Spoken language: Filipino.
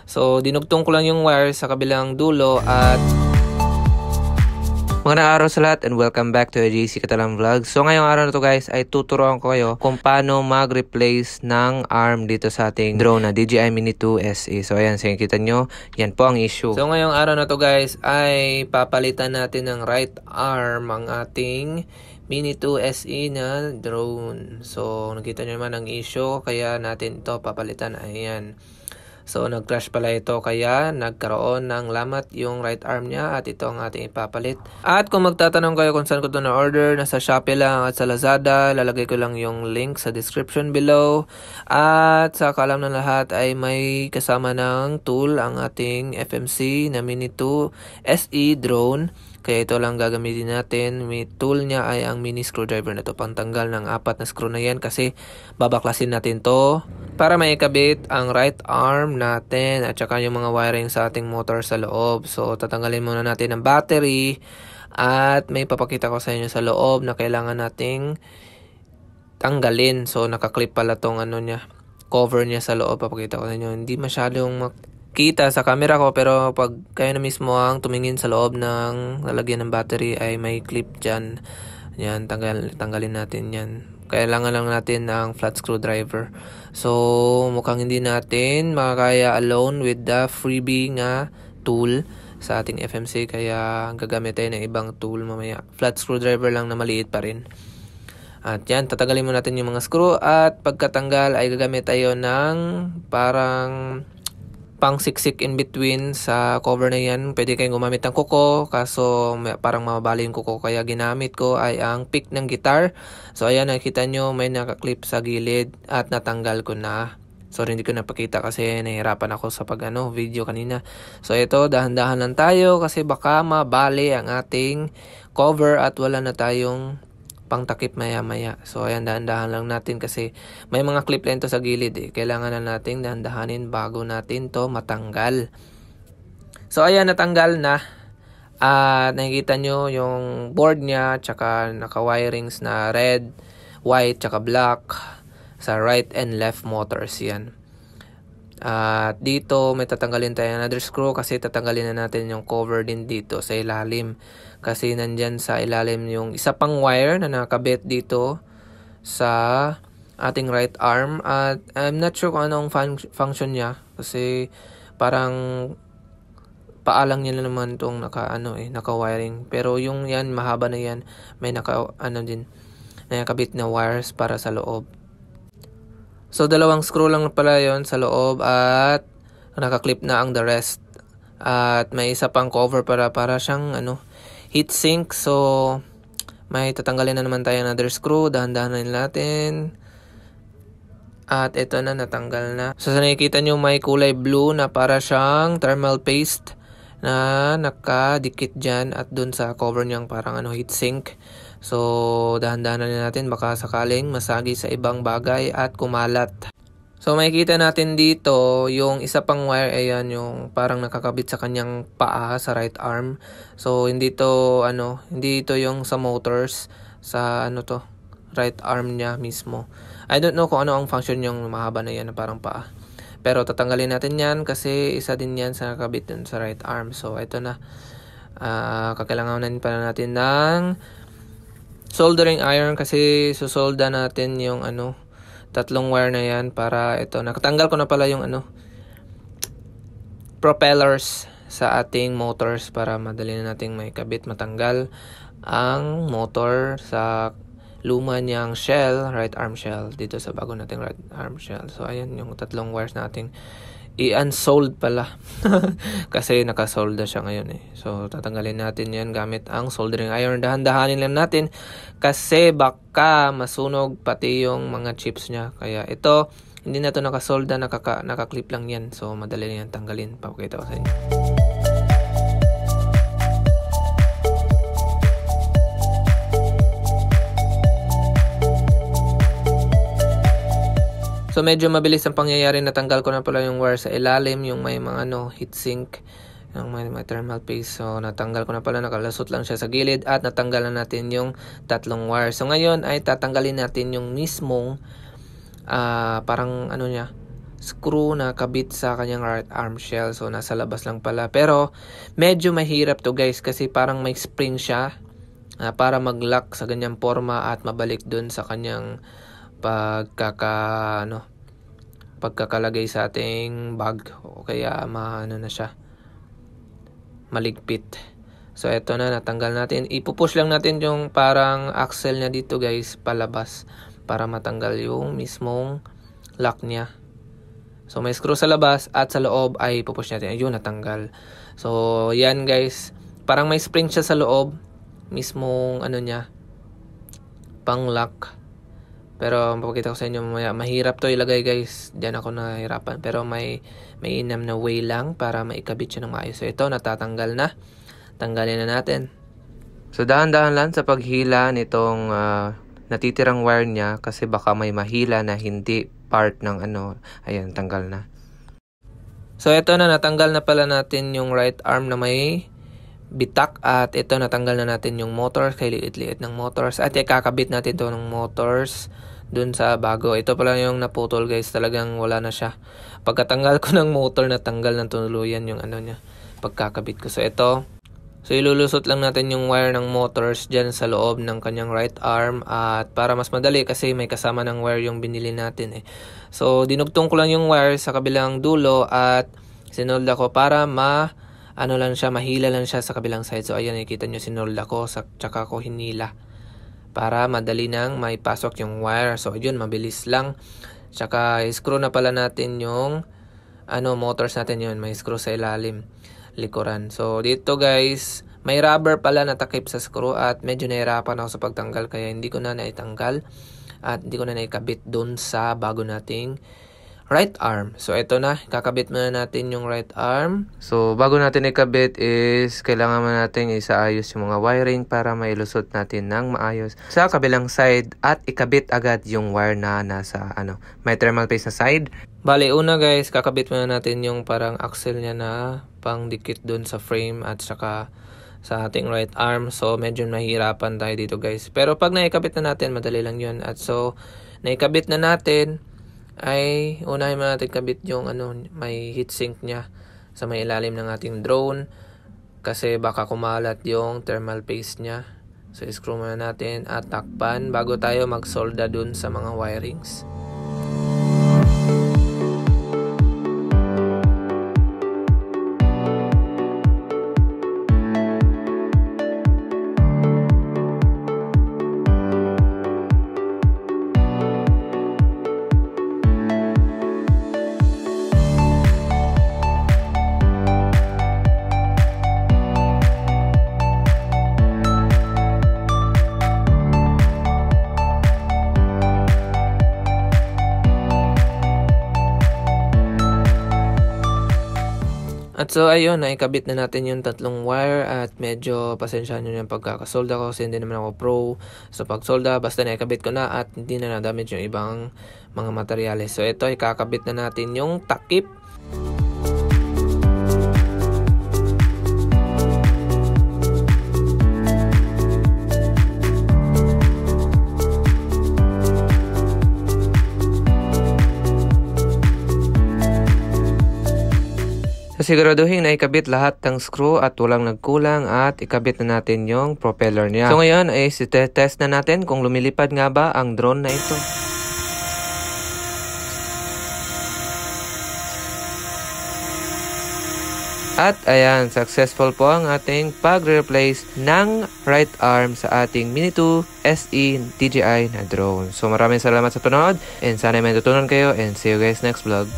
So dinugtong ko lang yung wire sa kabilang dulo at magandang araw sa lahat and welcome back to JC Catalan Vlog. So ngayong araw na to guys ay tuturuan ko kayo kung paano mag-replace ng arm dito sa ating drone na DJI Mini 2 SE. So ayan, so kita nyo, yan po ang issue. So ngayong araw na to guys ay papalitan natin ng right arm ang ating Mini 2 SE na drone. So nakita nyo naman ang issue kaya natin ito papalitan. Ayan. So nag-crash pala ito kaya nagkaroon ng lamat yung right arm niya at ito ang ating ipapalit. At kung magtatanong kayo kung saan ko ito na-order, nasa Shopee lang at sa Lazada, lalagay ko lang yung link sa description below. At sa kaalam ng lahat ay may kasama ng tool ang ating FMC na Mini 2 SE drone. Kaya ito lang gagamitin natin. May tool niya ay ang mini screwdriver na to, pangtanggal ng 4 na screw na yan kasi babaklasin natin to para maikabit ang right arm natin at saka yung mga wiring sa ating motor sa loob. So tatanggalin muna natin ang battery at may papakita ko sa inyo sa loob na kailangan nating tanggalin. So nakaklip pala tong ano niya, cover niya sa loob. Papakita ko sa inyo, hindi masyadong kita sa camera ko pero pag kayo na mismo ang tumingin sa loob ng lalagyan ng battery ay may clip dyan. Yan, tanggalin natin yan. Kailangan lang natin ng flat screwdriver. So mukhang hindi natin makakaya alone with the freebie nga tool sa ating FMC kaya gagamit tayo ng ibang tool mamaya. Flat screwdriver lang na maliit pa rin. At yan, tatanggalin mo natin yung mga screw at pagkatanggal ay gagamit tayo ng parang pang siksik in between sa cover na yan. Pwede kayong gumamit ng kuko kaso parang mababali yung kuko kaya ginamit ko ay ang pick ng guitar. So ayan, nakita nyo may nakaklip sa gilid at natanggal ko na. Sorry, hindi ko napakita kasi nahihirapan ako sa video kanina. So ito, dahan-dahan lang tayo kasi baka mabali ang ating cover at wala na tayong pangtakip maya-maya. So ayan, dahan-dahan lang natin kasi may mga clip lang to sa gilid eh. Kailangan na natin dahan-dahanin bago natin to matanggal. So ayan, natanggal na. At nakikita nyo yung board niya tsaka naka-wirings na red, white tsaka black sa right and left motors yan. At dito may tatanggalin tayo another screw kasi tatanggalin na natin yung cover din dito sa ilalim. Kasi nandyan sa ilalim yung isa pang wire na nakabit dito sa ating right arm. At I'm not sure kung anong function niya. Kasi parang paalang niya naman itong naka-wiring. Pero yung yan, mahaba na yan. May nakabit na wires para sa loob. So dalawang screw lang pala yon sa loob at nakaklip na ang the rest. At may isa pang cover para siyang heatsink. So may tatanggalin na naman tayo another screw. Dahan-dahan natin. At ito na, natanggal na. So sa nakikita nyo may kulay blue na para siyang thermal paste na nakadikit dyan at dun sa cover niyang parang heatsink. So dahan-dahan na natin baka sakaling masagi sa ibang bagay at kumalat. So makikita natin dito yung isa pang wire, ayan yung parang nakakabit sa kanyang paa sa right arm. So hindi ito yung sa motors, sa right arm niya mismo. I don't know kung ano ang function yung mahaba na yan na parang paa. Pero tatanggalin natin yan kasi isa din yan sa nakakabit dun sa right arm. So ito na, kakailanganin pa natin ng soldering iron kasi susolda natin yung tatlong wire na yan para ito. Nakatanggal ko na pala yung propellers sa ating motors para madali na nating may kabit, matanggal ang motor sa luma niyang shell, right arm shell, dito sa bago nating right arm shell. So ayan yung tatlong wires nating i-unsold pala kasi nakasolda siya ngayon eh. So tatanggalin natin yan gamit ang soldering iron. Dahan-dahanin lang natin kasi baka masunog pati yung mga chips niya. Kaya ito, hindi na ito nakasolda, nakaklip lang yan. So madali yan tanggalin. Papakita ko sa inyo. So medyo mabilis ang pangyayari, natanggal ko na pala yung wire sa ilalim, yung may mga heatsink, yung may thermal paste. So natanggal ko na pala, nakalasot lang siya sa gilid at natanggal na natin yung tatlong wire. So ngayon ay tatanggalin natin yung mismong parang screw na kabit sa kanyang right arm shell. So nasa labas lang pala. Pero medyo mahirap to guys kasi parang may spring siya para mag-lock sa ganyang forma at mabalik dun sa kanyang pagkakalagay sa ating bag. O kaya na siya, maligpit. So eto na, natanggal natin. Ipupush lang natin yung parang axle niya dito guys palabas para matanggal yung mismong lock niya. So may screw sa labas at sa loob ay ipupush natin. Ayun, natanggal. So yan guys, parang may spring siya sa loob mismong niya, pang lock. Pero mapapakita ko sa inyo mamaya. Mahirap to ilagay guys. Diyan ako nahirapan. Pero may inam na way lang para maikabit siya ng maayos. So ito, natatanggal na. Tanggalin na natin. So dahan-dahan lang sa paghila nitong natitirang wire niya kasi baka may mahila na hindi part ng Ayan, tanggal na. So ito na, natanggal na pala natin yung right arm na may bitak. At ito, natanggal na natin yung motors. Kay liit-liit ng motors. At ikakabit natin ito ng motors dun sa bago. Ito pala yung naputol guys. Talagang wala na siya. Pagkatanggal ko ng motor, natanggal ng tuluyan yung niya, pagkakabit ko. So ito, ilulusot lang natin yung wire ng motors dyan sa loob ng kanyang right arm. At para mas madali kasi may kasama ng wire yung binili natin So dinugtong ko lang yung wire sa kabilang dulo at sinolda ko para mahila lang siya sa kabilang side. So ayan, nakikita nyo, sinolda ko tsaka ko hinila para madali nang may pasok yung wire. So ayun, mabilis lang. Tsaka screw na pala natin yung motors natin. Yun, may screw sa ilalim, likuran. So dito guys, may rubber pala na takip sa screw at medyo nahirapan ako sa pagtanggal kaya hindi ko na naitanggal at hindi ko na naikabit dun sa bago nating right arm. So ito na, kakabit muna natin yung right arm. So bago natin ikabit is kailangan muna natin isaayos yung mga wiring para mailusot natin ng maayos sa kabilang side at ikabit agad yung wire na nasa may thermal paste na side. Bale, una guys, kakabit muna natin yung parang axle niya na pang dikit dun sa frame at saka sa ating right arm. So medyo mahirapan tayo dito guys. Pero pag naikabit na natin, madali lang yun. At so naikabit na natin, ay unahin muna natin kabit yung may heatsink niya sa may ilalim ng ating drone kasi baka kumalat yung thermal paste niya. So screw muna natin at takpan bago tayo magsolda dun sa mga wirings. At so ayun, naikabit na natin yung tatlong wire at medyo pasensyahan nyo yung pagkakasolda ko kasi hindi naman ako pro sa pagsolda. Basta naikabit ko na at hindi na na-damage yung ibang mga materyales. So ito, ikakabit na natin yung takip. Siguraduhin na ikabit lahat ng screw at walang nagkulang at ikabit na natin yung propeller niya. So ngayon ay test na natin kung lumilipad nga ba ang drone na ito. At ayan, successful po ang ating pag-replace ng right arm sa ating Mini 2 SE DJI na drone. So maraming salamat sa panonood and sana may natutunan kayo and see you guys next vlog.